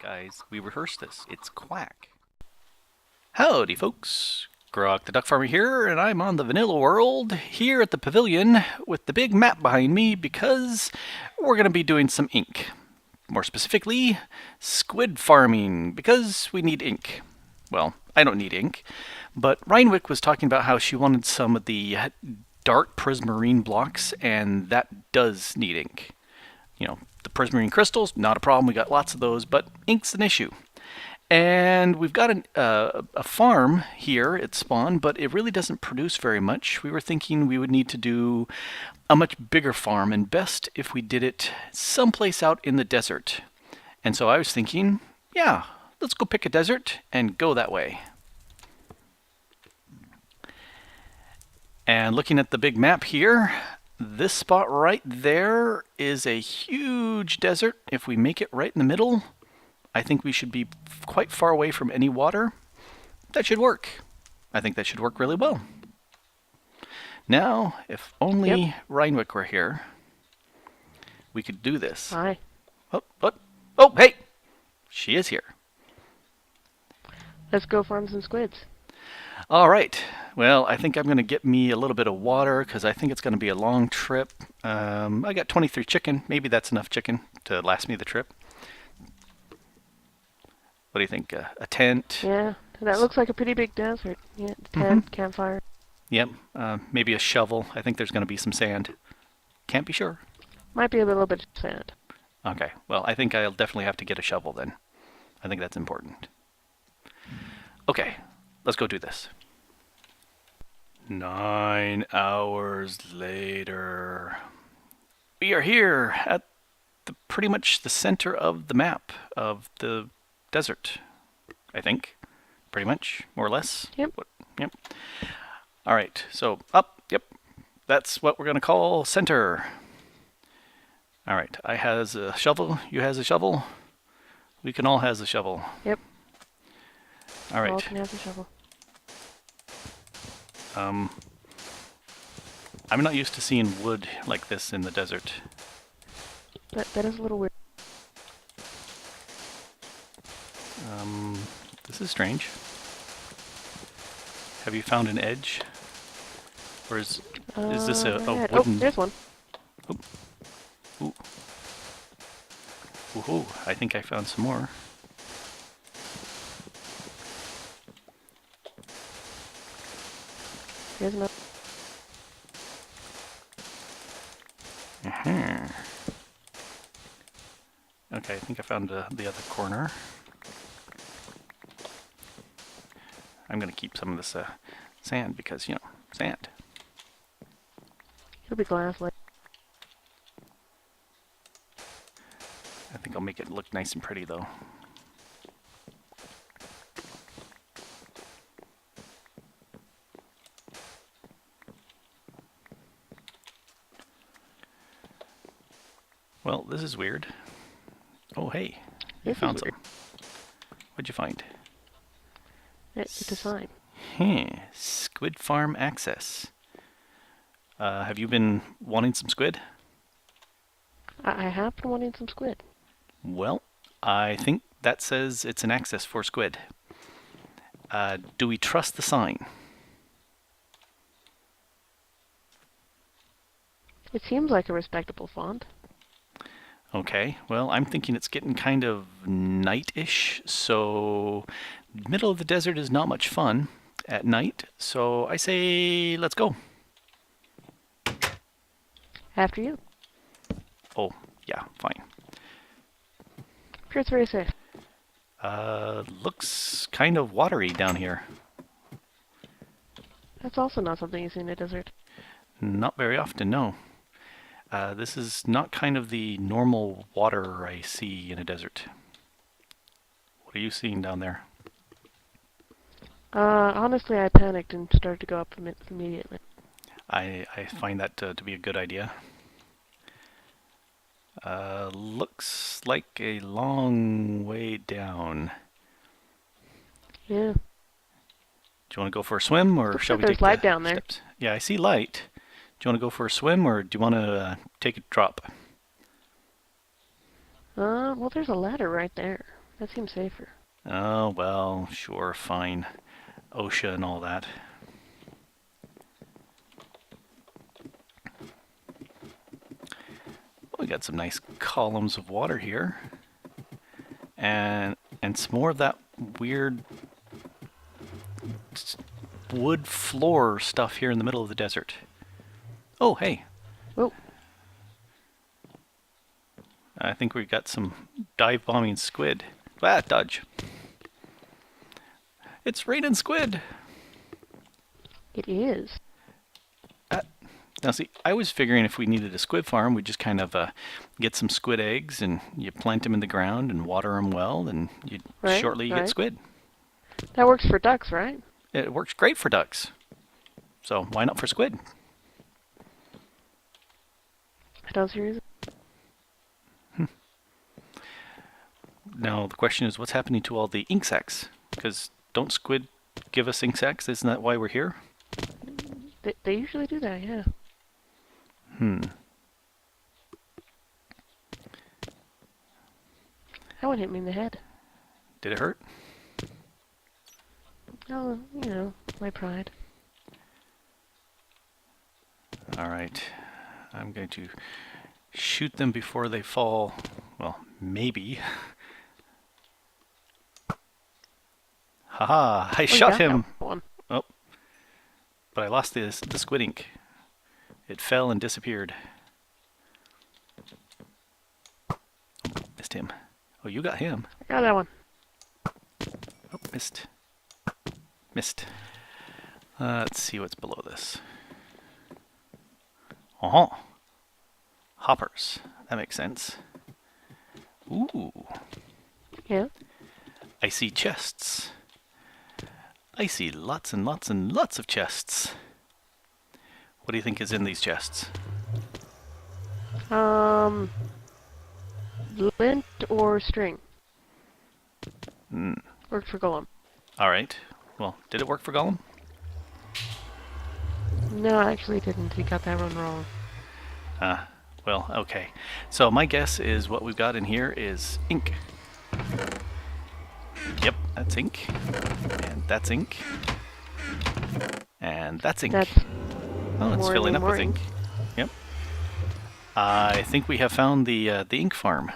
Guys, we rehearsed this. It's quack. Howdy, folks. Grok the DuckFarmer here, and I'm on the vanilla world here at the pavilion with the big map behind me because we're going to be doing some ink. More specifically, squid farming, because we need ink. Well, I don't need ink, but Rinewick was talking about how she wanted some of the dark prismarine blocks, and that does need ink. You know, the prismarine crystals, not a problem, we got lots of those, but ink's an issue. And we've got a farm here at spawn, but it really doesn't produce very much. We were thinking we would need to do a much bigger farm, and best if we did it someplace out in the desert. And so I was thinking, yeah, let's go pick a desert and go that way. And looking at the big map here, this spot right there is a huge desert. If we make it right in the middle, I think we should be quite far away from any water. That should work. I think that should work really well. Now, if only Rinewick were here, we could do this. Hi. Oh, hey! She is here. Let's go farm some squids. All right. Well, I think I'm going to get me a little bit of water because I think it's going to be a long trip. I got 23 chicken. Maybe that's enough chicken to last me the trip. What do you think? A tent? Yeah, that looks like a pretty big desert. Yeah, tent, campfire. Yep. Maybe a shovel. I think there's going to be some sand. Can't be sure. Might be a little bit of sand. Okay. Well, I think I'll definitely have to get a shovel then. I think that's important. Okay. Let's go do this. 9 hours later. We are here at pretty much the center of the map of the desert, I think. Pretty much, more or less. Yep. Yep. All right, so up, yep. That's what we're going to call center. All right, I has a shovel, you has a shovel. We can all has a shovel. Yep. All right. All can have a shovel. I'm not used to seeing wood like this in the desert. That is a little weird. This is strange. Have you found an edge? Or is this a wooden... Oh, there's one. Oh. Ooh. Woohoo, I think I found some more. Here's another. Okay, I think I found the other corner. I'm going to keep some of this sand because, you know, sand. It'll be glass like. I think I'll make it look nice and pretty though. Well, this is weird. Oh, hey, you found some. What'd you find? It's a sign. Squid farm access. Have you been wanting some squid? I have been wanting some squid. Well, I think that says it's an access for squid. Do we trust the sign? It seems like a respectable font. Okay, well, I'm thinking it's getting kind of night-ish, so middle of the desert is not much fun at night, so I say let's go. After you. Oh, yeah, fine. I'm sure it's very safe. Looks kind of watery down here. That's also not something you see in a desert. Not very often, no. This is not kind of the normal water I see in a desert. What are you seeing down there? Honestly, I panicked and started to go up immediately. I find that to be a good idea. Looks like a long way down. Yeah. Do you want to go for a swim, or Looks shall like we there's take light the down there. steps? Yeah, I see light. Do you want to go for a swim, or do you want to take a drop? Well, there's a ladder right there. That seems safer. Oh, well, sure, fine. OSHA and all that. We got some nice columns of water here. And some more of that weird wood floor stuff here in the middle of the desert. Oh, hey. Oh, I think we got some dive bombing squid. Ah, dodge. It's raining squid. it is. Now see, I was figuring if we needed a squid farm, we'd just kind of get some squid eggs and you plant them in the ground and water them well, and shortly you get squid. That works for ducks, right? It works great for ducks. So why not for squid? I don't see a reason. Now the question is, what's happening to all the ink sacs? Because don't squid give us ink sacs? Isn't that why we're here? They usually do that, yeah. That one hit me in the head. Did it hurt? Oh, you know, my pride. Alright. I'm going to shoot them before they fall. Well, maybe. Haha! I shot him! One. Oh. But I lost the squid ink. It fell and disappeared. Oh, missed him. Oh, you got him. I got that one. Oh, missed. Missed. Let's see what's below this. Uh-huh. Hoppers. That makes sense. Ooh. Yeah. I see chests. I see lots and lots and lots of chests. What do you think is in these chests? Lint or string. Hmm. Worked for Golem. Alright. Well, did it work for Gollum? No, actually it didn't. He got that one wrong. Well, okay. So my guess is what we've got in here is ink. Yep, that's ink. And that's ink. And that's ink. That's Oh, it's more filling and up with more ink. Yep. I think we have found the ink farm.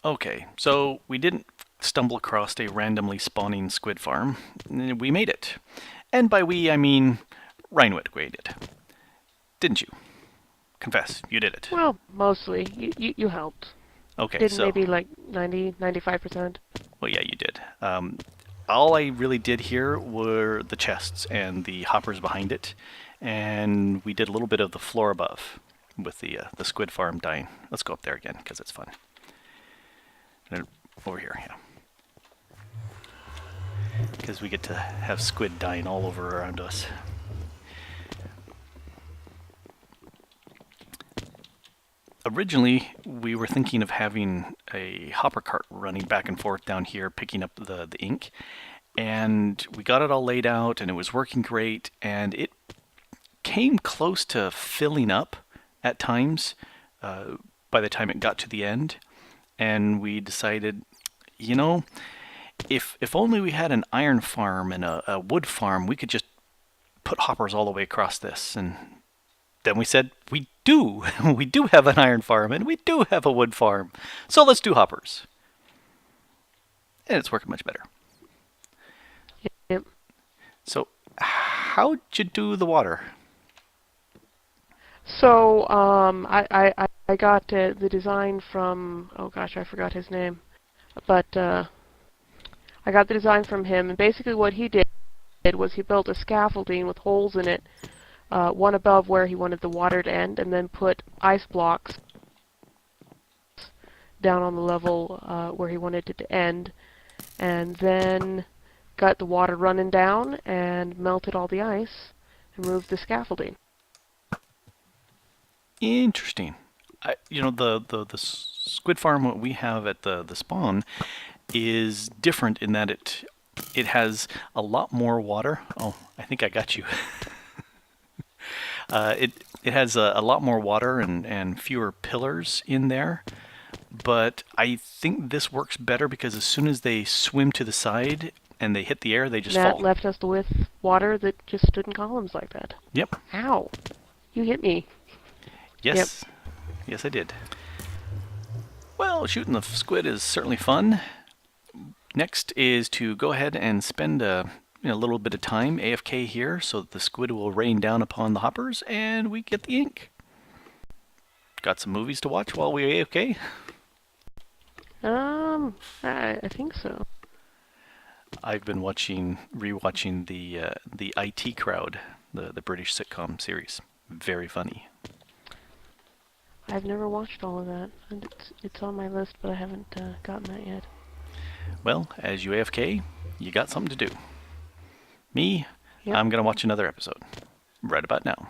Okay, so we didn't stumble across a randomly spawning squid farm. We made it. And by we, I mean Rinewick made it. Didn't you? Confess, you did it. Well, mostly. You helped. Okay, Did so... maybe like 95%. Well, yeah, you did. All I really did here were the chests and the hoppers behind it. And we did a little bit of the floor above with the squid farm dying. Let's go up there again, because it's fun. And over here, yeah. Because we get to have squid dying all over around us. Originally, we were thinking of having a hopper cart running back and forth down here, picking up the ink. And we got it all laid out, and it was working great, and it came close to filling up at times by the time it got to the end. And we decided, you know, if only we had an iron farm and a wood farm, we could just put hoppers all the way across this. And then we said, we do. We do have an iron farm and we do have a wood farm. So let's do hoppers. And it's working much better. Yep. So how'd you do the water? So, I got the design from, oh gosh, I forgot his name. But, I got the design from him, and basically what he did was he built a scaffolding with holes in it, one above where he wanted the water to end, and then put ice blocks down on the level where he wanted it to end, and then got the water running down and melted all the ice and moved the scaffolding. Interesting. You know, the squid farm we have at the spawn is different in that it has a lot more water. Oh, I think I got you. It has a lot more water and fewer pillars in there, but I think this works better because as soon as they swim to the side and they hit the air, they just That fall. left us with water that just stood in columns like that. Yep. Ow! You hit me. Yes. Yes, I did. Well, shooting the squid is certainly fun. Next is to go ahead and spend a little bit of time AFK here so that the squid will rain down upon the hoppers and we get the ink. Got some movies to watch while we AFK? I think so. I've been rewatching the IT Crowd, the British sitcom series. Very funny. I've never watched all of that. And it's on my list, but I haven't gotten that yet. Well, as you AFK, you got something to do. Me, Yep. I'm going to watch another episode right about now.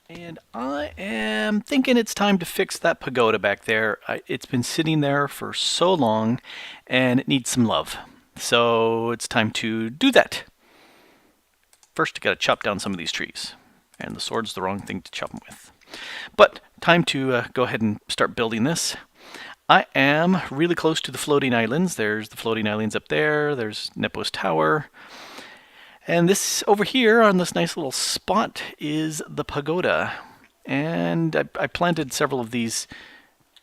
And I am thinking it's time to fix that pagoda back there. It's been sitting there for so long, and it needs some love. So it's time to do that. First, I got to chop down some of these trees. And the sword's the wrong thing to chop them with. But time to go ahead and start building this. I am really close to the floating islands. There's the floating islands up there. There's Nepo's Tower. And this over here on this nice little spot is the pagoda. And I planted several of these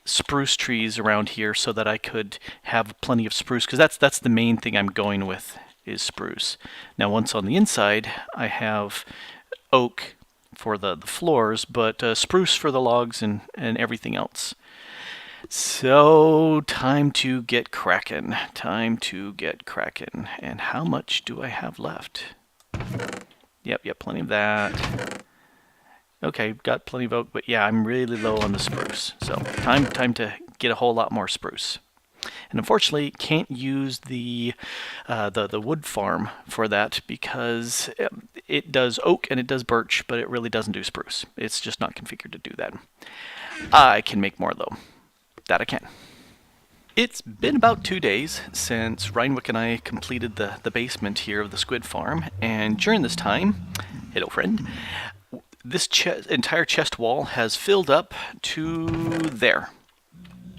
spruce trees around here so that I could have plenty of spruce, because that's the main thing I'm going with is spruce. Now once on the inside, I have oak for the floors, but spruce for the logs and everything else. So, time to get cracking. Time to get cracking. And how much do I have left? Yep, plenty of that. Okay, got plenty of oak, but yeah, I'm really low on the spruce. So, time to get a whole lot more spruce. And unfortunately, can't use the wood farm for that because it does oak and it does birch, but it really doesn't do spruce. It's just not configured to do that. I can make more though. That I can. It's been about 2 days since Rinewick and I completed the basement here of the squid farm, and during this time, hello friend, this entire chest wall has filled up to there.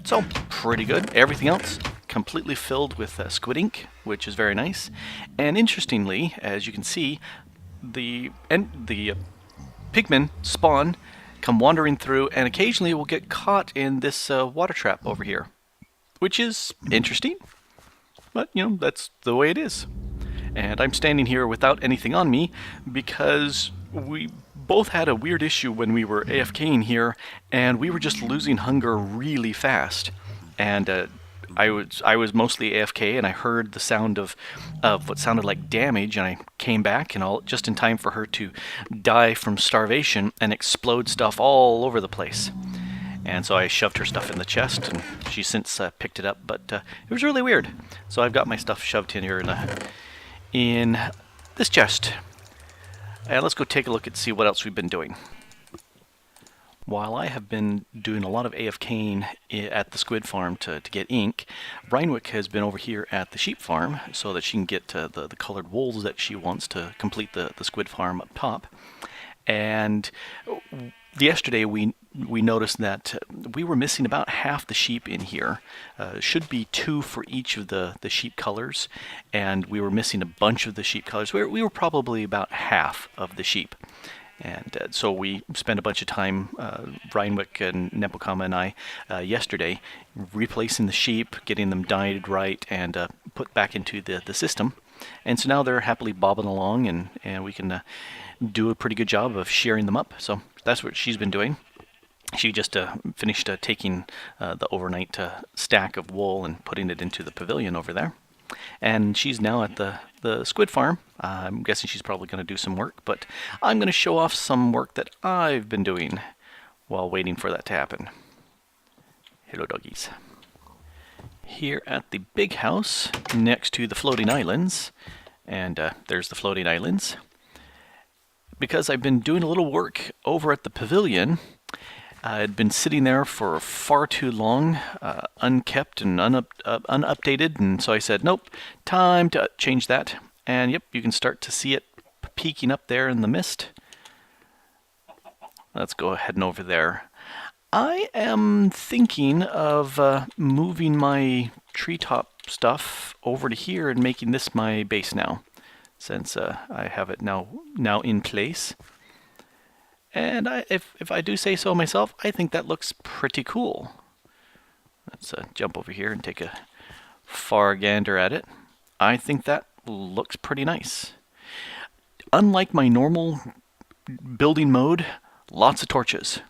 So, pretty good. Everything else completely filled with squid ink, which is very nice. And interestingly, as you can see, the pigmen spawn, come wandering through, and occasionally will get caught in this water trap over here, which is interesting, but that's the way it is. And I'm standing here without anything on me because we both had a weird issue when we were AFKing here, and we were just losing hunger really fast. And I was mostly AFK, and I heard the sound of what sounded like damage, and I came back and all just in time for her to die from starvation and explode stuff all over the place. And so I shoved her stuff in the chest, and she's since picked it up, but it was really weird. So I've got my stuff shoved in here in this chest. And let's go take a look and see what else we've been doing. While I have been doing a lot of AFKing at the squid farm to get ink, Rinewick has been over here at the sheep farm so that she can get the colored wools that she wants to complete the squid farm up top. And yesterday we noticed that we were missing about half the sheep in here. Should be 2 for each of the sheep colors, and we were missing a bunch of the sheep colors. We were probably about half of the sheep. And so we spent a bunch of time, Rinewick and Nepokama and I, yesterday, replacing the sheep, getting them dyed right, and put back into the system. And so now they're happily bobbing along, and we can do a pretty good job of shearing them up. So that's what she's been doing. She just finished taking the overnight stack of wool and putting it into the pavilion over there. And she's now at the squid farm. I'm guessing she's probably going to do some work, but I'm going to show off some work that I've been doing while waiting for that to happen. Hello, doggies. Here at the big house next to the floating islands, and there's the floating islands. Because I've been doing a little work over at the pavilion, I had been sitting there for far too long, unkept and unupdated, and so I said, nope, time to change that. And yep, you can start to see it peeking up there in the mist. Let's go ahead and over there. I am thinking of moving my treetop stuff over to here and making this my base now, since I have it now in place. And if I do say so myself, I think that looks pretty cool. Let's jump over here and take a far gander at it. I think that looks pretty nice. Unlike my normal building mode, lots of torches,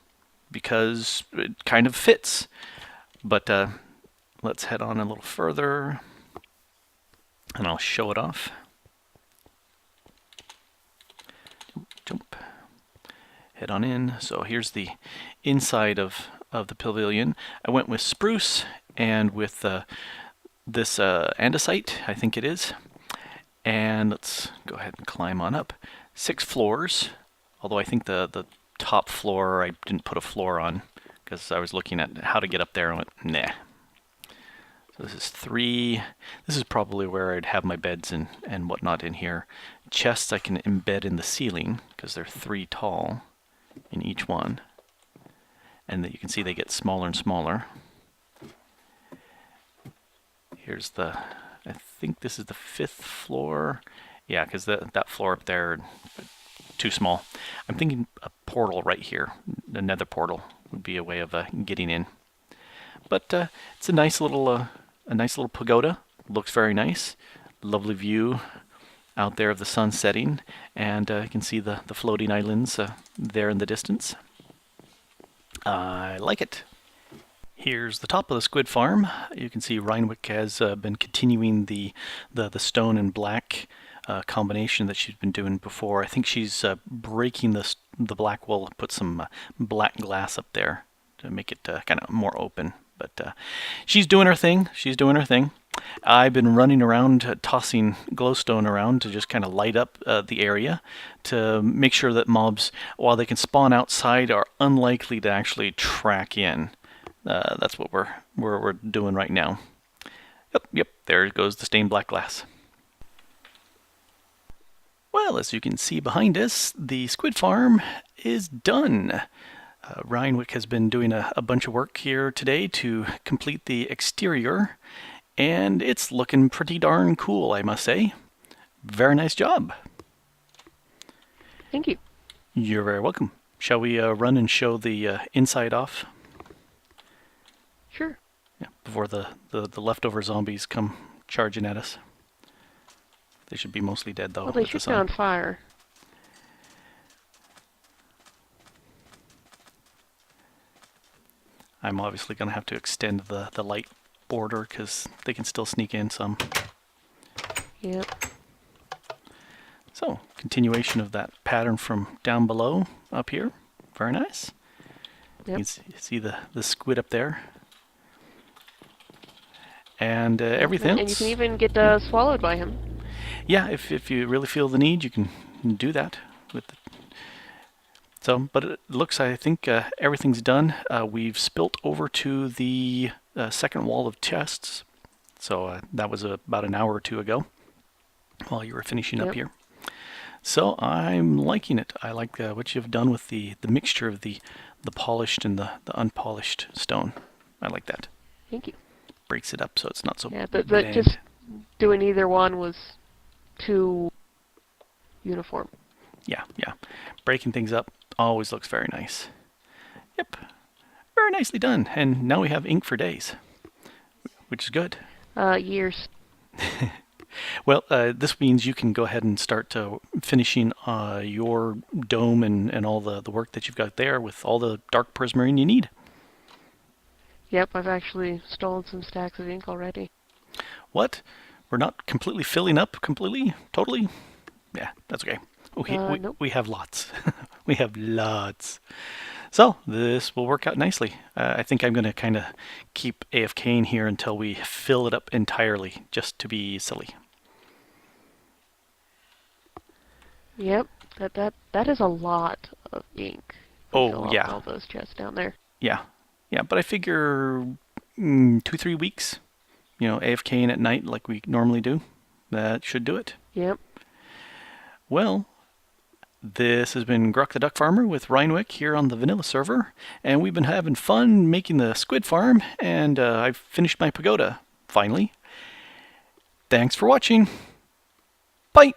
because it kind of fits. But let's head on a little further, and I'll show it off. Jump. Head on in. So here's the inside of the pavilion. I went with spruce and with this andesite, I think it is. And let's go ahead and climb on up. 6 floors, although I think the top floor I didn't put a floor on because I was looking at how to get up there and went, nah. So this is 3. This is probably where I'd have my beds and whatnot in here. Chests I can embed in the ceiling because they're 3 tall in each one. And that you can see they get smaller and smaller. Here's I think this is the 5th floor. Yeah, because that floor up there, too small. I'm thinking a portal right here. The nether portal would be a way of getting in. But it's a nice little pagoda. Looks very nice. Lovely view out there of the sun setting, and you can see the floating islands there in the distance. I like it. Here's the top of the squid farm. You can see Rinewick has been continuing the stone and black combination that she's been doing before. I think she's breaking the black wool, put some black glass up there to make it kind of more open. But she's doing her thing. I've been running around tossing glowstone around to just kind of light up the area to make sure that mobs, while they can spawn outside, are unlikely to actually track in. That's what we're doing right now. Yep, there goes the stained black glass. Well, as you can see behind us, the squid farm is done. Rinewick has been doing a bunch of work here today to complete the exterior, and it's looking pretty darn cool, I must say. Very nice job. Thank you. You're very welcome. Shall we run and show the inside off? Sure. Yeah, before the leftover zombies come charging at us. They should be mostly dead, though. Well, they should be on fire. I'm obviously going to have to extend the light border because they can still sneak in some. Yep. So, continuation of that pattern from down below up here. Very nice. Yep. You can see the squid up there. And everything else. And you can even get swallowed by him. Yeah, if you really feel the need, you can do that. But it looks, I think, everything's done. We've spilt over to the second wall of chests. So that was about an hour or 2 ago while you were finishing up here. So I'm liking it. I like what you've done with the mixture of the polished and the unpolished stone. I like that. Thank you. Breaks it up so it's not so Yeah, but bland. just doing either one was too uniform. Yeah. Breaking things up always looks very nice. Yep. Very nicely done. And now we have ink for days, which is good. Years. Well, this means you can go ahead and start finishing your dome and all the work that you've got there with all the dark prismarine you need. Yep, I've actually stolen some stacks of ink already. What? We're not completely filling up completely? Totally? Yeah, that's okay. Nope. We have lots. We have lots. So this will work out nicely. I think I'm going to kind of keep AFKing here until we fill it up entirely, just to be silly. Yep, that is a lot of ink. Oh, yeah. All those chests down there. Yeah, but I figure 2-3 weeks, AFKing at night like we normally do, that should do it. Yep. Well, This has been Grok the Duck Farmer with Rinewick here on the vanilla server, and we've been having fun making the squid farm, and I've finished my pagoda, finally. Thanks for watching. Bye!